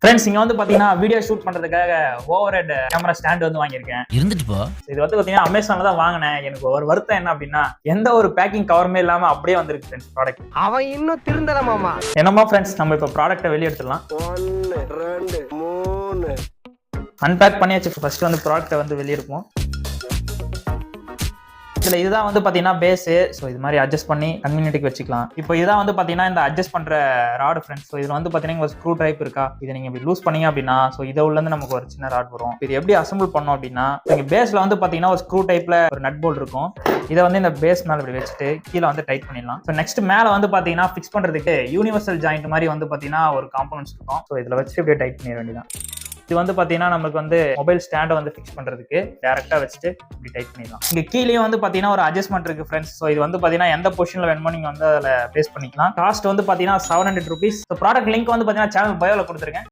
Friends இங்க வந்து பாத்தீங்கன்னா வீடியோ ஷூட் பண்றதுக்காக ஓவர் ஹெட் கேமரா ஸ்டாண்ட் வந்து வாங்கியிருக்கேன். இருந்துட்டு போ. இது வந்து பாத்தீங்கன்னா அமேசான்ல தான் வாங்கினேன். எனக்கு ஒரு வருத்தம் என்ன அப்படின்னா எந்த ஒரு பேக்கிங் கவருமே இல்லாம அப்படியே வந்திருக்கு ஃப்ரெண்ட்ஸ் ப்ராடக்ட். அவன் இன்னும் திருந்தல மாமா. என்னமா ஃப்ரெண்ட்ஸ் நம்ம இப்ப ப்ராடக்ட்டை வெளிய எடுத்துடலாம். 1 2 3 அன்பேக் பண்ணியாச்சு. ஃபர்ஸ்ட் வந்து ப்ராடக்ட்டை வந்து வெளிய எடுப்போம். இதுதான் வந்து பாத்தீங்கன்னா பேஸ். ஸோ இது மாதிரி அட்ஜஸ்ட் பண்ணி கன்வீனியன்ட்டுக்கு வச்சுக்கலாம். இப்போ இதுதான் வந்து பாத்தீங்கன்னா இந்த அட்ஜஸ்ட் பண்ற ராட் ஃப்ரெண்ட்ஸ். ஸோ இதுல வந்து பாத்தீங்கன்னா ஸ்க்ரூ டைப் இருக்கா, இதை நீங்க இப்படி லூஸ் பண்ணீங்க அப்படின்னா ஸோ இதை உள்ள இருந்து நமக்கு ஒரு சின்ன ராட் வரும். இது எப்படி அசம்பிள் பண்ணோம் அப்படின்னா இங்க பேஸ்ல வந்து பாத்தீங்கன்னா ஒரு ஸ்க்ரூ டைப்ல ஒரு நட் போல்ட் இருக்கும். இதை வந்து இந்த பேஸ் மேல இப்படி வச்சுட்டு கீழே வந்து டைட் பண்ணிடலாம். ஸோ நெக்ஸ்ட் மேல வந்து பாத்தீங்கன்னா ஃபிக்ஸ் பண்றதுக்கு யூனிவர்சல் ஜாயிண்ட் மாதிரி வந்து பாத்தீங்கன்னா ஒரு காம்போனன்ட்ஸ் இருக்கும். ஸோ இதுல வச்சு இப்படியே டைட் பண்ணிட வேண்டியதான். இது வந்து பாத்தீங்கன்னா நமக்கு வந்து மொபைல் ஸ்டாண்டை வந்து ஃபிக்ஸ் பண்றதுக்கு டைரக்டா வச்சுட்டு இப்படி டைட் பண்ணிடலாம். இங்க கீழேயும் வந்து பாத்தீங்கன்னா ஒரு அட்ஜஸ்ட்மெண்ட் இருக்கு ஃப்ரெண்ட்ஸ். ஸோ இது வந்து பாத்தீங்கன்னா எந்த பொசிஷன்ல வேணுமோ நீங்க வந்து அதில் பிளேஸ் பண்ணிக்கலாம். காஸ்ட் வந்து பாத்தீங்கன்னா 700 rupees. ப்ராடக்ட் லிங்க் வந்து பாத்தீங்கன்னா சேனல் பயோல கொடுத்துருக்கேன்.